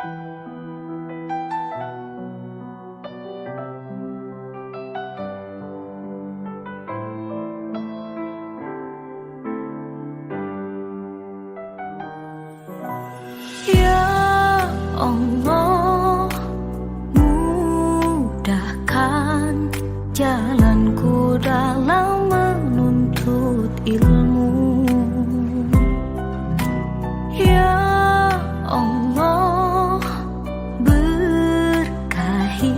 Ya Allah, mudahkan jalanku dalam menuntut ilmu. Ya Allah, berkahi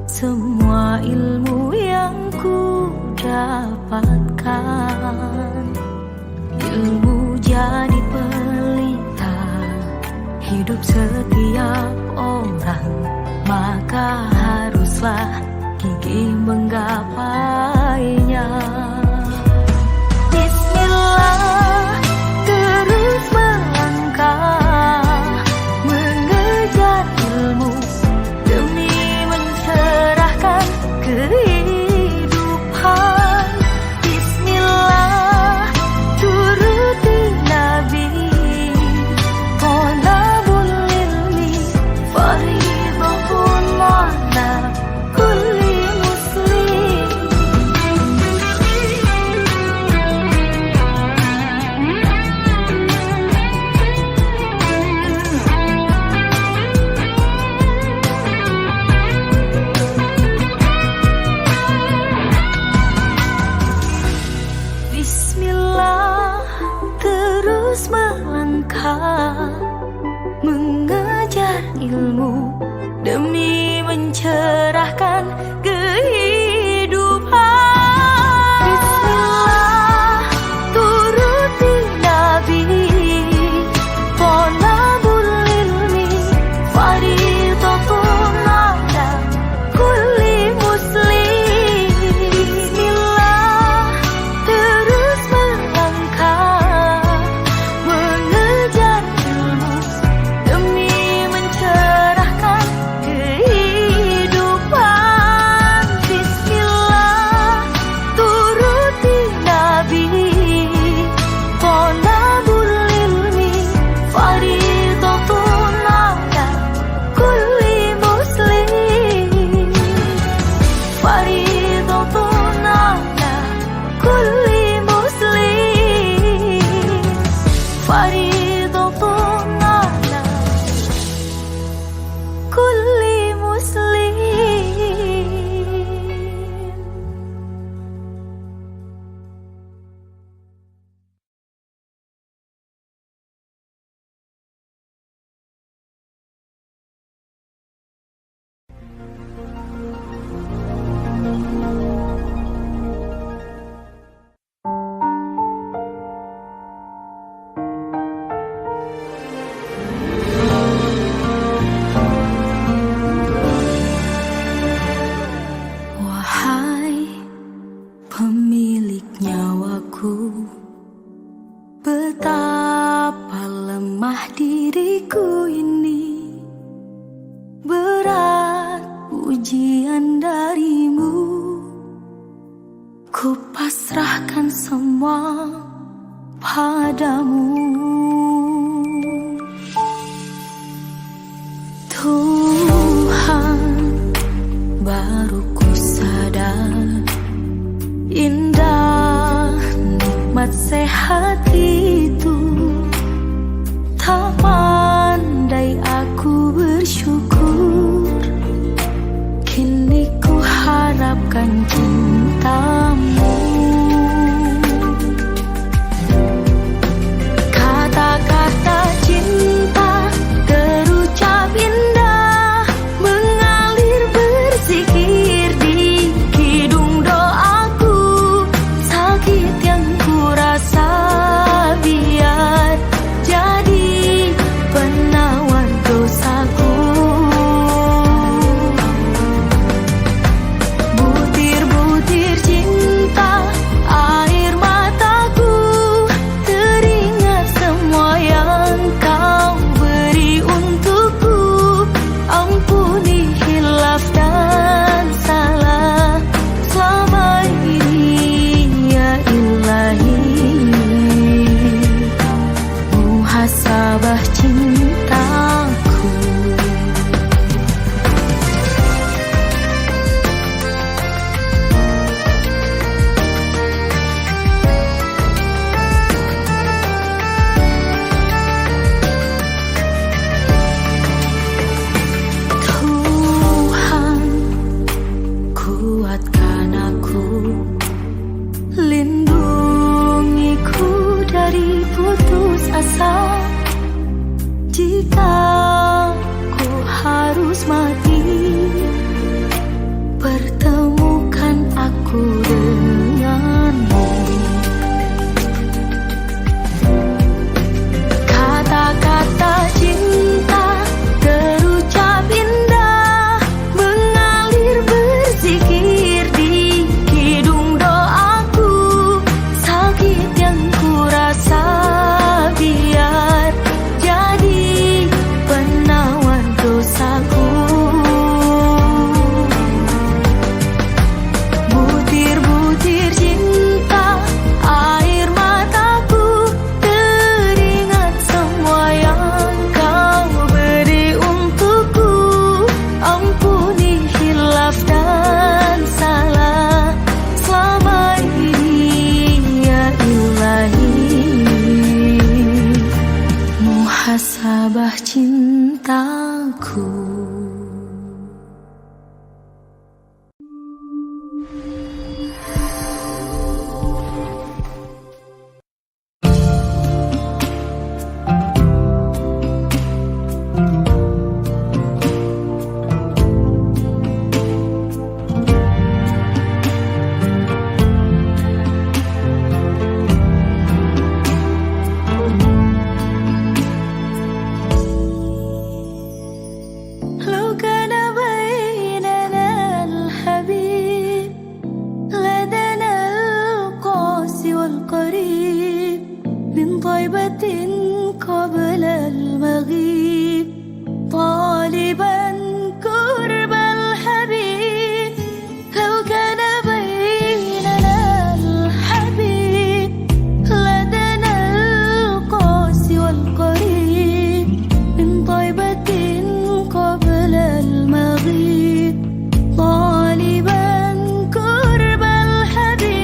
semua ilmu yang ku dapatkan. Ilmu jadi pelita hidup setiap orang, maka haruslah gigih menggapainya. Bismillah, terus melangkah mengejar ilmu demi mencerahkan kehidupan. Bismillah, turuti Nabi, thalabul ilmi fariidatun ala kulli muslim. Bismillah, terus melangkah mengejar ilmu demi mencerahkan kehidupan. Bismillah, turuti Nabi, thalabul ilmi fariidatun ala kulli muslim. Bismillah, terus melangkah mengejar ilmu demi mencerahkan kehidupan. Bismillah, turuti Nabi, thalabul ilmi fariidatun ala kulli muslim. Fariidatun ala kulli muslim. Fariidatun ala kulli muslim. Wahai pemilik nyawaku, betapa lemah diriku ini. Berat ujian darimu, ku pasrahkan semua padamu. Tuhan, baru ku sadar indah nikmat sehat itu. Tak pandai aku bersyukur, kini ku harapkan cintamu. Sabah cintaku. قبل المغيب طالبا قرب الحبيب لو كان بيننا الحبيب لدنا القاسي والقريب من طيبة قبل المغيب طالبا قرب الحبيب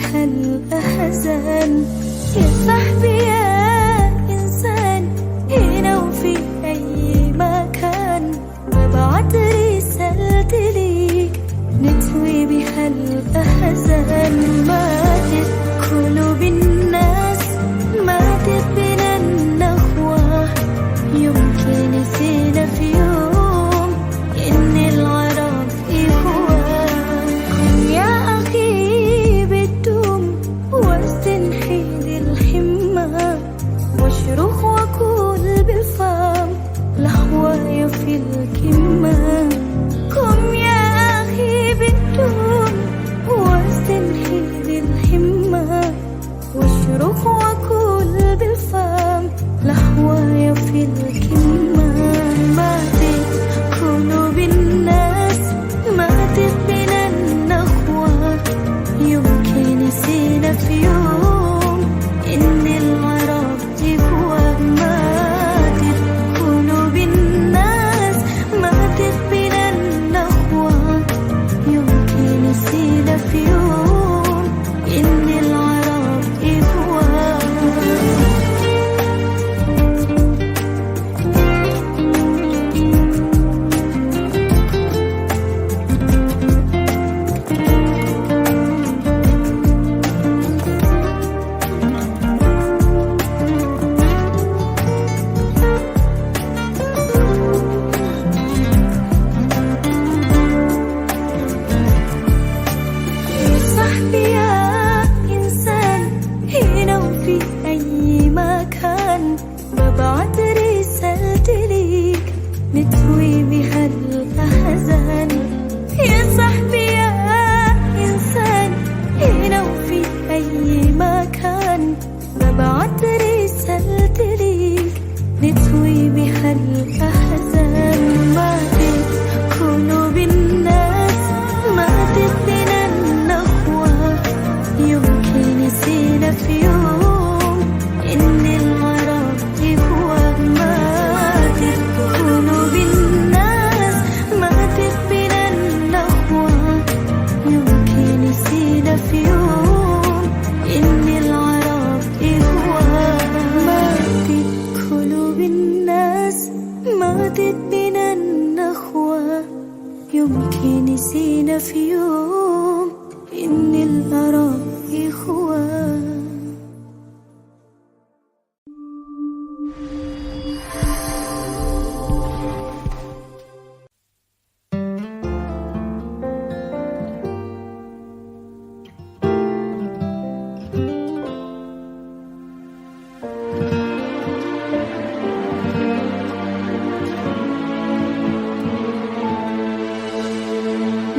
بها الأحزان. يا صاحبي يا إنسان، هنا وفي أي مكان ببعت رسالتي ليك نتوي بها الأحزان. ماتت قلوب الناس، ماتت بنا النخوة، يمكن نسينا في يوم إن العرب إخوة. كن يا أخي بالدوم واستنحيد الحمة، واشرخ وقول بالفم لحوايا في الكمة. كن يا أخي بالدوم واستنحيد الحمة، واشرخ وقول بالفم لحوايا في الكمة. ماتت قلوب الناس، ماتت بنا النخوة، يمكن نسينا في يوم إن العرب إخوة. ماتت قلوب الناس، ماتت بنا النخوة، يمكن نسينا في يوم إن العرب إخوة. يا صاحبي يا إنسان، هنا وفي أي مكان ببعت رسالتي ليك نتوي بها الأحزان. يا صاحبي يا إنسان، هنا وفي أي مكان ببعت رسالتي ليك نتوي بها الأحزان. ماتت قلوب الناس، ماتت بنا النخوة، يمكن نسينا في يوم إن العرب إخوة. ماتت قلوب الناس، ماتت بنا النخوة، يمكن نسينا في يوم إن العرب إخوة. ماتت قلوب الناس، ماتت بنا النخوة، يمكن نسينا في يوم إن العرب إخوة.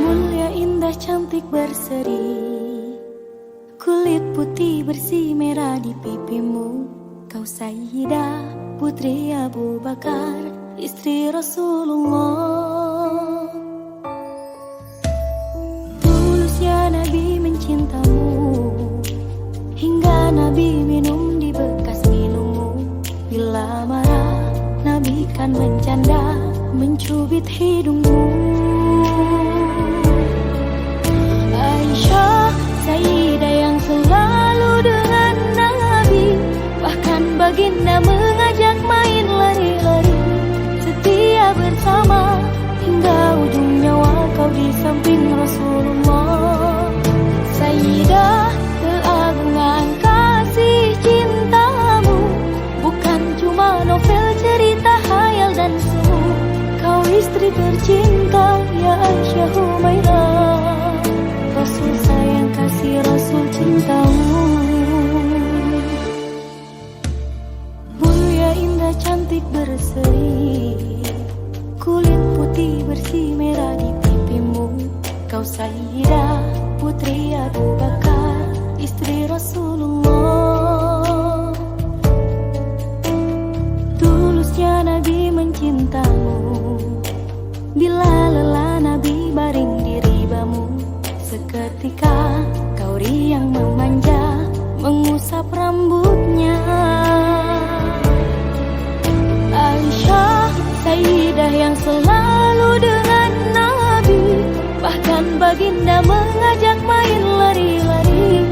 Mulia, indah, cantik, berseri, kulit putih bersih merah di pipimu. Kau Sayyidah putri Abu Bakar, istri Rasulullah. Tulusnya Nabi mencintamu, hingga Nabi minum di bekas minummu. Bila marah Nabi kan mencanda, mencubit hidungmu. Aisyah, Sayyidah yang selalu dengan Nabi, bahkan baginda mengajak main lari-lari. Setia bersama hingga ujung nyawa kau di samping Rasulullah. Sayyidah, keagungan kasih cintamu bukan cuma novel cerita hayal dan semu. Kau istri tercinta ya Aisyah Humairah, Rasul sayang kasih Rasul cintamu. Mulia, indah, cantik, berseri, kulit putih bersih merah di pipimu. Kau Sayyidah putri Abu Bakar, istri Rasulullah. Tulusnya Nabi mencintamu, bila lelah Nabi baring di ribamu. Seketika kau riang memanja, mengusap rambutnya. Aisyah, Sayyidah yang selalu dengan Nabi, bahkan baginda mengajak main lari-lari.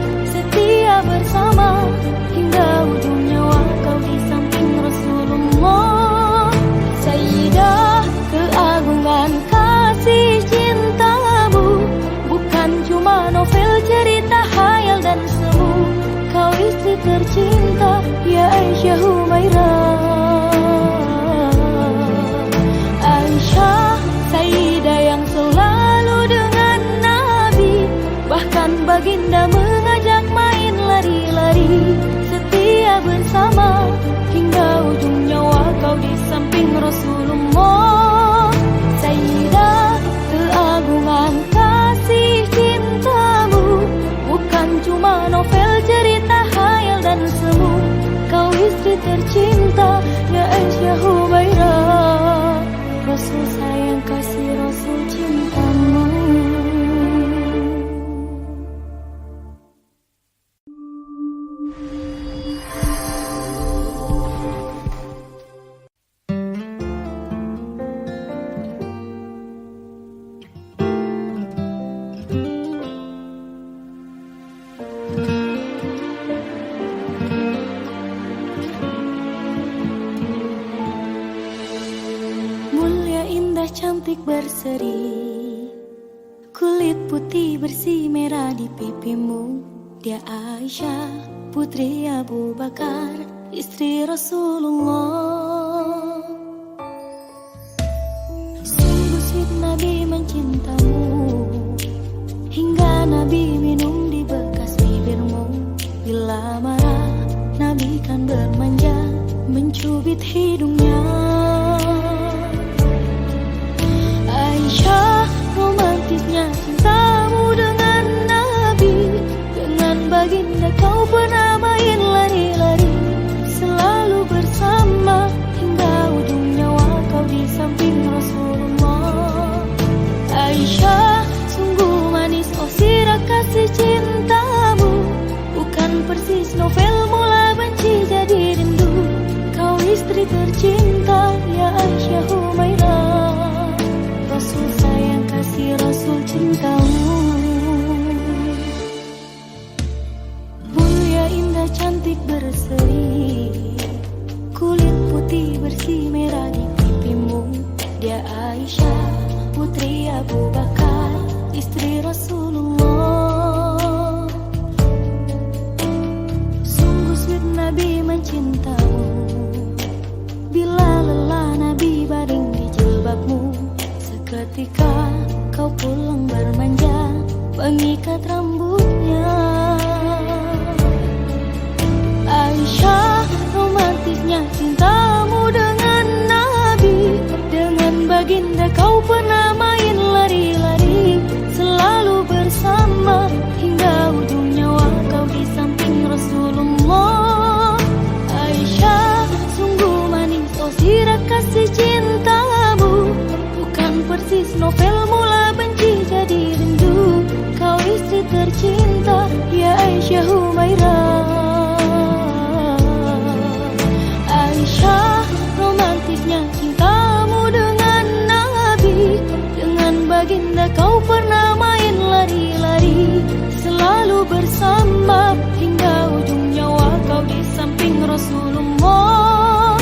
bersama hingga ujung nyawa kau di samping Rasulullah. Sayyidah, keagungan kasih cintamu bukan cuma novel cerita hayal dan semu. Kau istri tercinta, ya Aisyah Humairah. Aisyah, Sayyidah yang selalu dengan Nabi, bahkan baginda mengajak main lari-lari. Setia bersama hingga ujung nyawa kau di samping Rasulullah. Sayyidah, keagungan kasih cintamu bukan cuma novel cerita hayal dan semu. Kau istri tercinta, ya Aisyah Humairah. Rasul sayang kasih, Rasul cintamu. Cantik berseri, kulit putih bersih merah di pipimu. Dia Aisyah, putri Abu Bakar, istri Rasulullah. Sungguh sweet Nabi mencintamu, hingga Nabi minum di bekas bibirmu. Bila marah, Nabi kan bermanja, mencubit hidungnya. Aisyah, romantisnya cintamu dengan Nabi, dengan baginda kau pernah main lari-lari. Selalu bersama hingga ujung nyawa kau di samping Rasulullah. Aisyah, sungguh manis oh sirah kasih cintamu, bukan persis novel mula benci jadi rindu. Kau istri tercinta, ya Aisyah Humairah. Rasul sayang kasih, Rasul cintamu. Mulia indah cantik berseri, kulit putih bersih merah di pipimu. Dia Aisyah, putri Abu Bakar, istri Rasulullah. Sungguh sweet Nabi mencintamu, bila lelah Nabi baring di jilbabmu. Ketika kau pulang bermanja, mengikat rambutnya. Aisyah, romantisnya cintamu dengan Nabi, dengan baginda kau pernah main lari-lari. Selalu bersama hingga ujung nyawa kau di samping Rasulullah. Aisyah, sungguh manis oh sirah kasih cintamu, persis novel mula benci jadi rindu. Kau istri tercinta, ya Aisyah Humairah. Aisyah, romantisnya cintamu dengan Nabi, dengan baginda kau pernah main lari-lari. Selalu bersama hingga ujung nyawa kau di samping Rasulullah.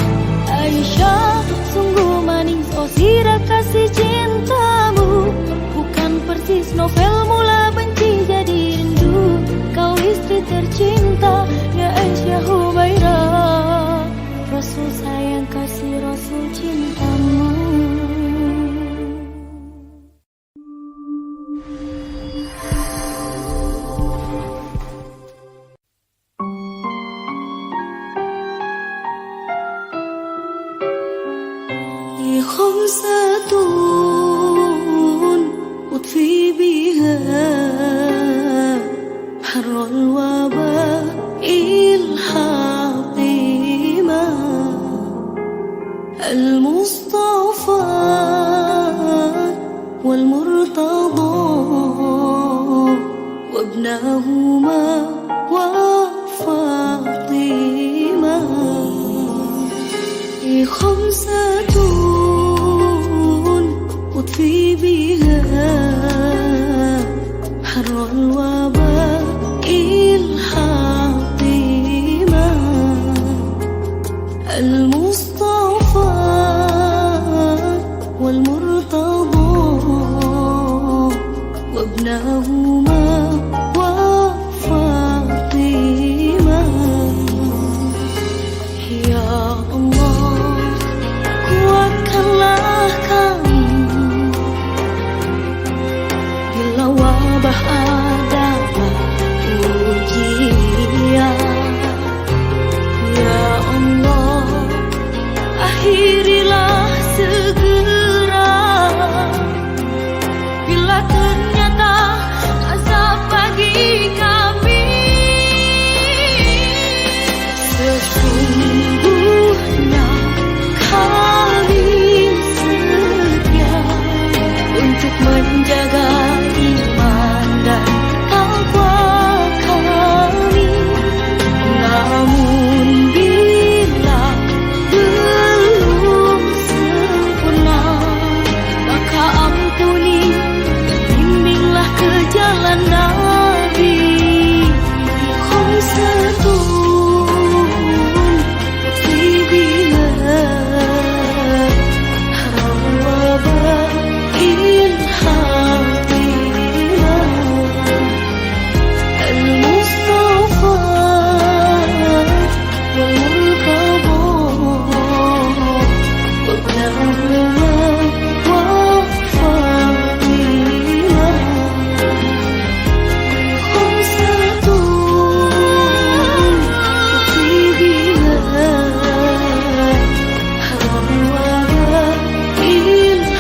Aisyah, sungguh manis oh sirah kasih cintamu, bukan persis novel mula benci jadi rindu. Kau istri tercinta, ya Aisyah Humairah. Rasul sayang kasih, Rasul cintamu. خمسة أطفي بها حر الوباء الحاطمة. المصطفى والمرتضى وابنهما وفاطمة. خمسة أطفي بها حر الوباء الحاطمة. وابنهما وفاطمة. Ya Allah, kuatkanlah kami bila wabah adalah ujian. Ya Allah, akhirilah segera bila ternyata azab bagi kami. Sesungguhnya kami setia untuk menjaga iman dan takwa kami. Namun bila belum sempurna, maka ampuni, bimbinglah ke jalan Nabi. Khamsatun fi biha hawabahil hatimah. Al-Mustafa wal-Murtaba wabnahuma wa-Fatimah. Khamsatun fi biha hawabahil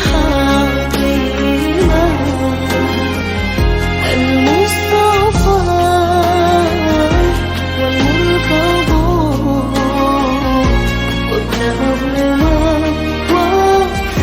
hatimah. Al-Mustafa wal-Murtaba wabnahuma wa-Fatimah.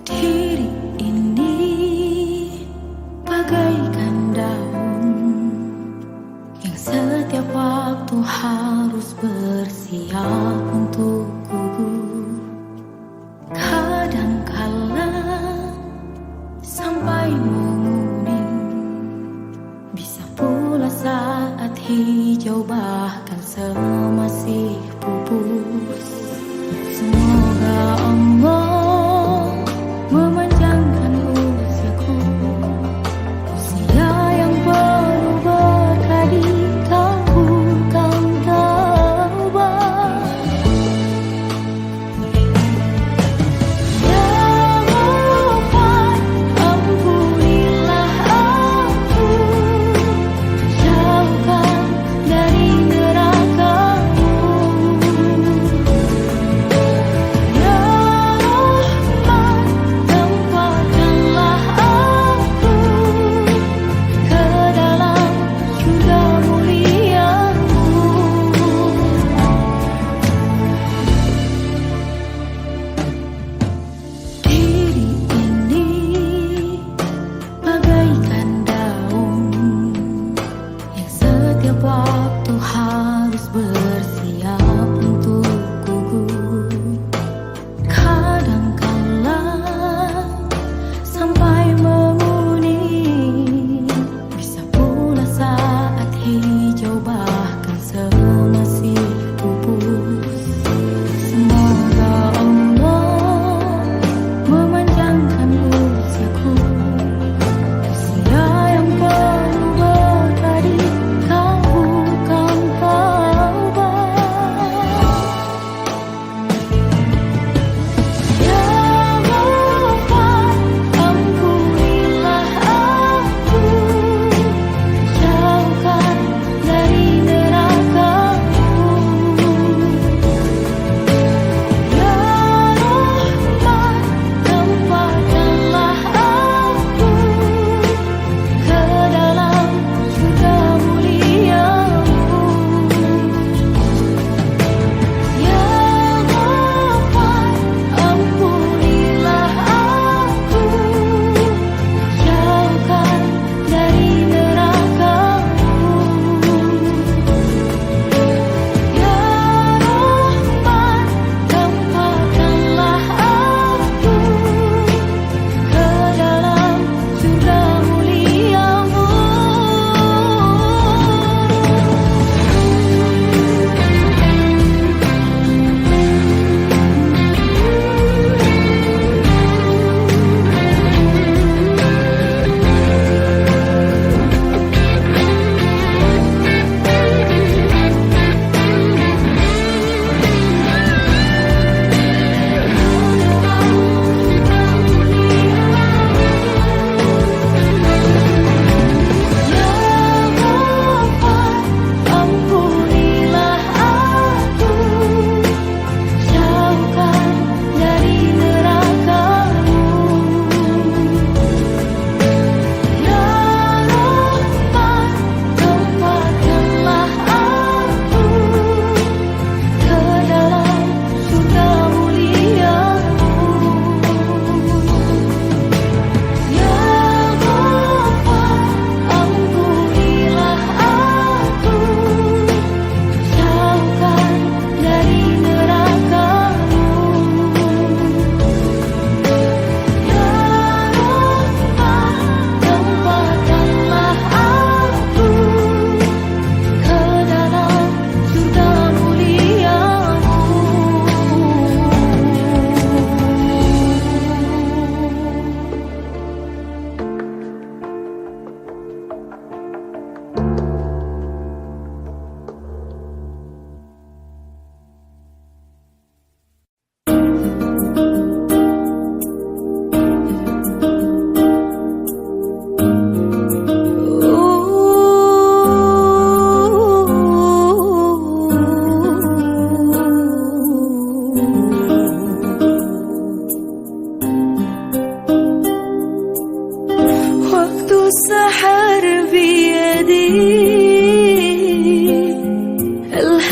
Diri ini bagaikan daun yang setiap waktu harus bersiap untuk gugur. Kadangkala sampai menguning, bisa pula saat hijau bahkan semasih pupus. Semoga Allah memanjangkan usiaku, usia yang penuh berkah dikabulkan taubat.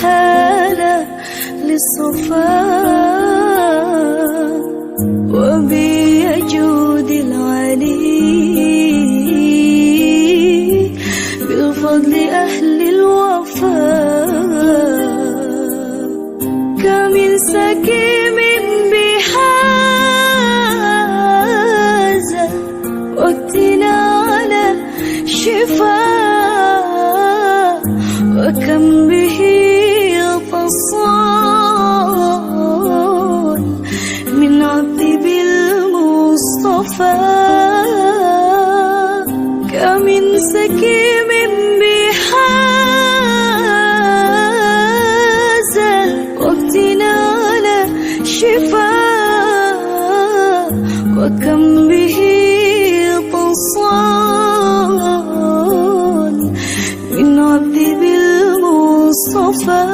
الحالة للصفاء وبيجود العلي بالفضل أهل الوفاء كمن سكيم بحازة وقتنا على شفاء وكم به تصال من عبد بالمصطفى كمن سكيم بحازة وقتنا على شفاء وكم به تصال من عبد بالمصطفى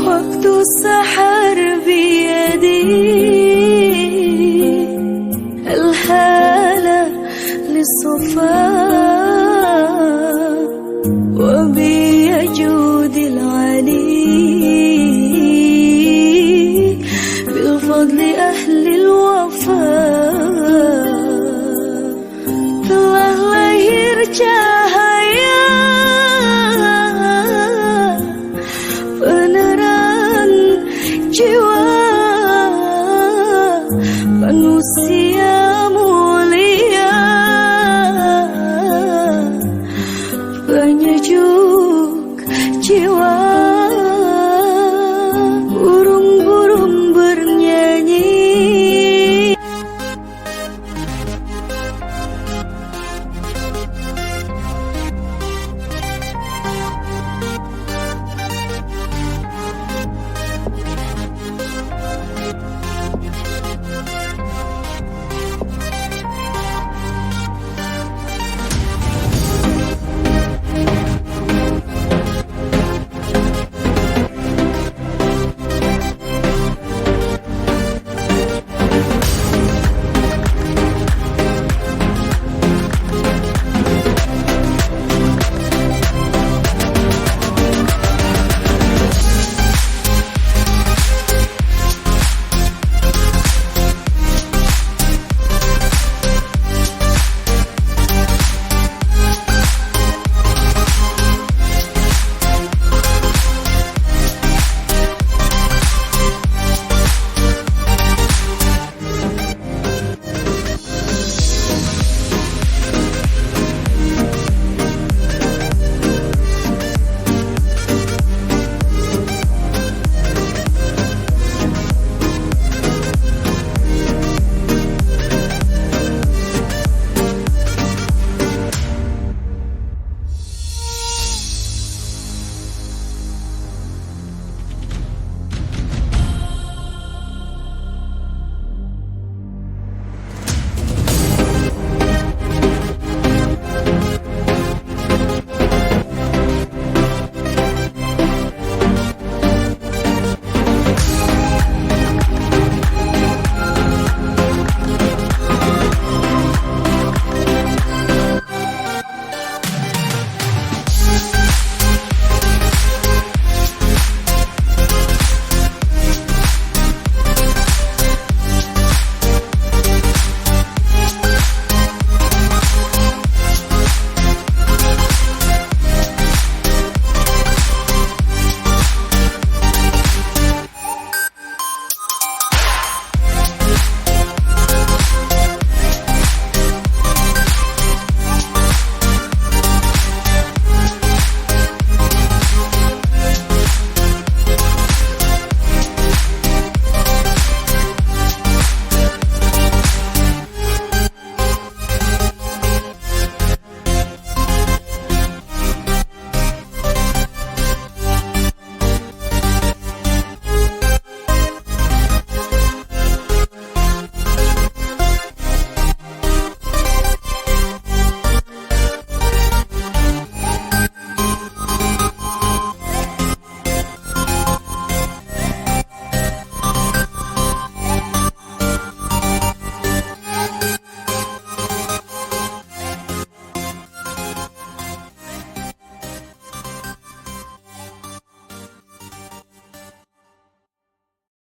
وقت السحر بيدي الحالة للصفاء وبيجود العلي بالفضل أهل الوفاء telah lahir cahaya penerang jiwa manusia